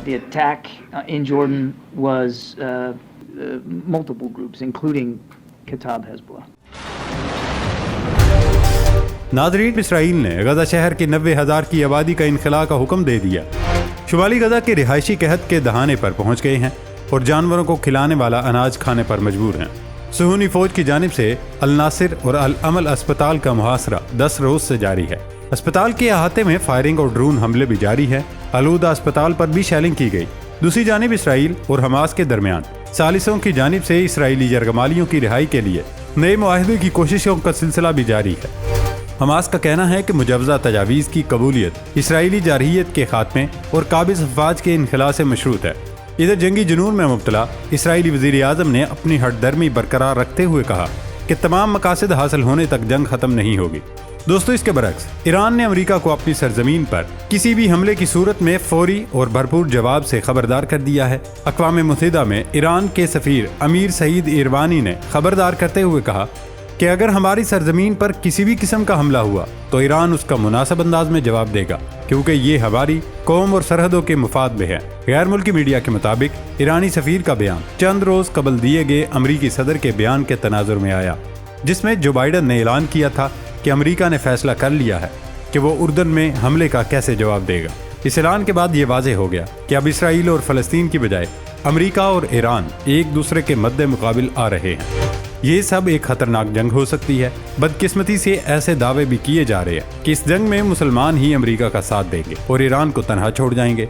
the attack in Jordan was multiple groups, including Kataib Hezbollah. ناظرین، اسرائیل نے غزہ شہر کی 90,000 کی آبادی کا انخلاء کا حکم دے دیا. شمالی غزہ کے رہائشی قحط کے دہانے پر پہنچ گئے ہیں اور جانوروں کو کھلانے والا اناج کھانے پر مجبور ہیں. صہیونی فوج کی جانب سے الناصر اور العمل اسپتال کا محاصرہ 10 روز سے جاری ہے. اسپتال کے احاطے میں فائرنگ اور ڈرون حملے بھی جاری ہے. آلودہ اسپتال پر بھی شیلنگ کی گئی. دوسری جانب اسرائیل اور حماس کے درمیان ثالثوں کی جانب سے اسرائیلی یرغمالیوں کی رہائی کے لیے نئے معاہدے کی کوششوں کا سلسلہ بھی جاری ہے. حماس کا کہنا ہے کہ مجوزہ تجاویز کی قبولیت اسرائیلی جارحیت کے خاتمے اور قابض افواج کے انخلاء سے مشروط ہے. ادھر جنگی جنون میں مبتلا اسرائیلی وزیر اعظم نے اپنی ہٹ درمی برقرار رکھتے ہوئے کہا کہ تمام مقاصد حاصل ہونے تک جنگ ختم نہیں ہوگی. دوستو، اس کے برعکس ایران نے امریکہ کو اپنی سرزمین پر کسی بھی حملے کی صورت میں فوری اور بھرپور جواب سے خبردار کر دیا ہے. اقوام متحدہ میں ایران کے سفیر امیر سعید ایروانی نے خبردار کرتے ہوئے کہا کہ اگر ہماری سرزمین پر کسی بھی قسم کا حملہ ہوا تو ایران اس کا مناسب انداز میں جواب دے گا، کیونکہ یہ ہماری قوم اور سرحدوں کے مفاد میں ہے. غیر ملکی میڈیا کے مطابق ایرانی سفیر کا بیان چند روز قبل دیے گئے امریکی صدر کے بیان کے تناظر میں آیا، جس میں جو بائیڈن نے اعلان کیا تھا کہ امریکہ نے فیصلہ کر لیا ہے کہ وہ اردن میں حملے کا کیسے جواب دے گا. اس اعلان کے بعد یہ واضح ہو گیا کہ اب اسرائیل اور فلسطین کی بجائے امریکہ اور ایران ایک دوسرے کے مد مقابل آ رہے ہیں. یہ سب ایک خطرناک جنگ ہو سکتی ہے. بدقسمتی سے ایسے دعوے بھی کیے جا رہے ہیں کہ اس جنگ میں مسلمان ہی امریکہ کا ساتھ دیں گے اور ایران کو تنہا چھوڑ جائیں گے.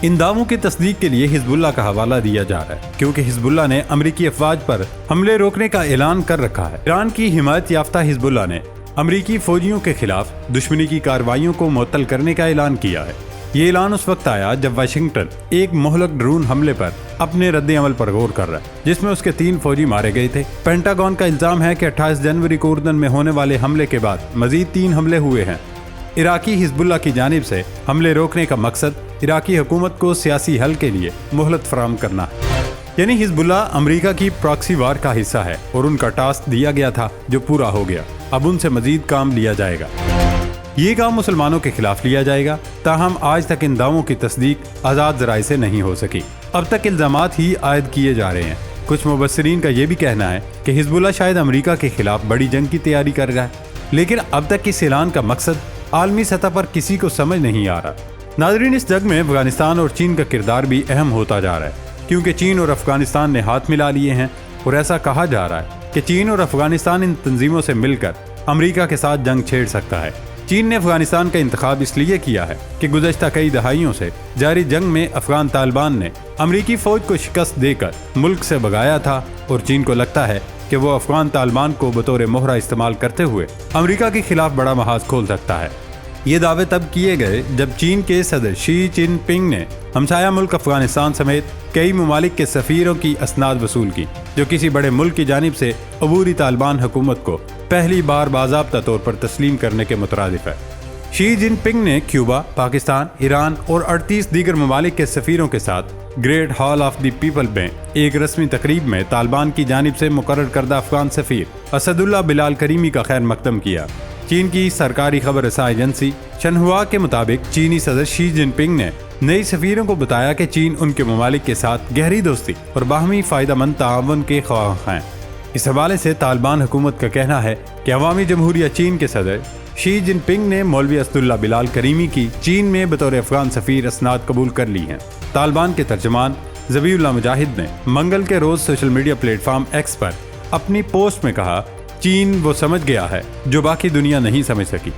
ان دعووں کی تصدیق کے لیے حزب اللہ کا حوالہ دیا جا رہا ہے، کیونکہ حزب اللہ نے امریکی افواج پر حملے روکنے کا اعلان کر رکھا ہے. ایران کی حمایت یافتہ حزب اللہ نے امریکی فوجیوں کے خلاف دشمنی کی کارروائیوں کو معطل کرنے کا اعلان کیا ہے. یہ اعلان اس وقت آیا جب واشنگٹن ایک مہلک ڈرون حملے پر اپنے رد عمل پر غور کر رہا ہے، جس میں اس کے 3 فوجی مارے گئے تھے. پینٹاگون کا الزام ہے کہ 28 جنوری کو اردن میں ہونے والے حملے کے بعد مزید 3 حملے ہوئے ہیں. عراقی حزب اللہ کی جانب سے حملے روکنے کا مقصد عراقی حکومت کو سیاسی حل کے لیے مہلت فراہم کرنا ہے. یعنی حزب اللہ امریکہ کی پراکسی وار کا حصہ ہے اور ان کا ٹاسک دیا گیا تھا جو پورا ہو گیا. اب ان سے مزید کام لیا جائے گا. یہ کام مسلمانوں کے خلاف لیا جائے گا. تاہم آج تک ان دعووں کی تصدیق آزاد ذرائع سے نہیں ہو سکی. اب تک الزامات ہی عائد کیے جا رہے ہیں. کچھ مبصرین کا یہ بھی کہنا ہے کہ حزب اللہ شاید امریکہ کے خلاف بڑی جنگ کی تیاری کر رہا ہے، لیکن اب تک اس اعلان کا مقصد عالمی سطح پر کسی کو سمجھ نہیں آ رہا. ناظرین، اس جنگ میں افغانستان اور چین کا کردار بھی اہم ہوتا جا رہا ہے، کیونکہ چین اور افغانستان نے ہاتھ ملا لیے ہیں اور ایسا کہا جا رہا ہے کہ چین اور افغانستان ان تنظیموں سے مل کر امریکہ کے ساتھ جنگ چھیڑ سکتا ہے. چین نے افغانستان کا انتخاب اس لیے کیا ہے کہ گزشتہ کئی دہائیوں سے جاری جنگ میں افغان طالبان نے امریکی فوج کو شکست دے کر ملک سے بھگایا تھا، اور چین کو لگتا ہے کہ وہ افغان طالبان کو بطور مہرہ استعمال کرتے ہوئے امریکہ کے خلاف بڑا محاذ کھول سکتا ہے. یہ دعوے تب کیے گئے جب چین کے صدر شی جن پنگ نے ہمسایہ ملک افغانستان سمیت کئی ممالک کے سفیروں کی اسناد وصول کی، جو کسی بڑے ملک کی جانب سے عبوری طالبان حکومت کو پہلی بار باضابطہ طور پر تسلیم کرنے کے مترادف ہے. شی جن پنگ نے کیوبا، پاکستان، ایران اور 38 دیگر ممالک کے سفیروں کے ساتھ great hall of the people میں ایک رسمی تقریب میں طالبان کی جانب سے مقرر کردہ افغان سفیر اسد اللہ بلال کریمی کا خیر مقدم کیا. چین کی سرکاری خبر رساں ایجنسی شنہوا کے مطابق چینی صدر شی جن پنگ نے نئی سفیروں کو بتایا کہ چین ان کے ممالک کے ساتھ گہری دوستی اور باہمی فائدہ مند تعاون کے خواہاں ہیں. اس حوالے سے طالبان حکومت کا کہنا ہے کہ عوامی جمہوریہ چین کے صدر شی جن پنگ نے مولوی اسد اللہ بلال کریمی کی چین میں بطور افغان سفیر اسناد قبول کر لی ہیں. طالبان کے ترجمان ذبیح اللہ مجاہد نے منگل کے روز social media platform X پر اپنی پوسٹ میں کہا، چین وہ سمجھ گیا ہے جو باقی دنیا نہیں سمجھ سکی.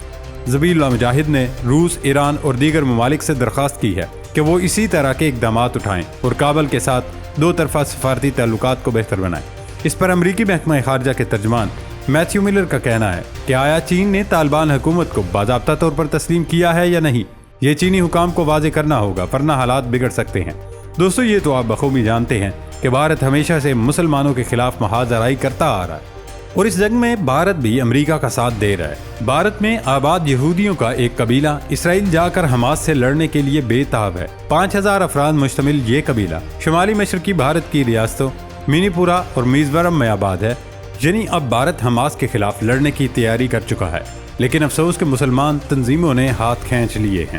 ذبیح اللہ مجاہد نے روس، ایران اور دیگر ممالک سے درخواست کی ہے کہ وہ اسی طرح کے اقدامات اٹھائیں اور کابل کے ساتھ 2 طرفہ سفارتی تعلقات کو بہتر بنائیں. اس پر امریکی محکمہ خارجہ کے ترجمان میتھیو ملر کا کہنا ہے کہ آیا چین نے طالبان حکومت کو باضابطہ طور پر تسلیم کیا ہے یا نہیں، یہ چینی حکام کو واضح کرنا ہوگا، ورنہ حالات بگڑ سکتے ہیں. دوستو، یہ تو آپ بخوبی جانتے ہیں کہ بھارت ہمیشہ سے مسلمانوں کے خلاف محاذ آرائی کرتا آ رہا ہے، اور اس جنگ میں بھارت بھی امریکہ کا ساتھ دے رہا ہے. بھارت میں آباد یہودیوں کا ایک قبیلہ اسرائیل جا کر حماس سے لڑنے کے لیے بے تاب ہے. 5000 افراد مشتمل یہ قبیلہ شمالی مشرقی بھارت کی ریاستوں منی پورہ اور میزورم میں آباد ہے. یعنی اب بھارت حماس کے خلاف لڑنے کی تیاری کر چکا ہے، لیکن افسوس کہ مسلمان تنظیموں نے ہاتھ کھینچ لیے ہیں.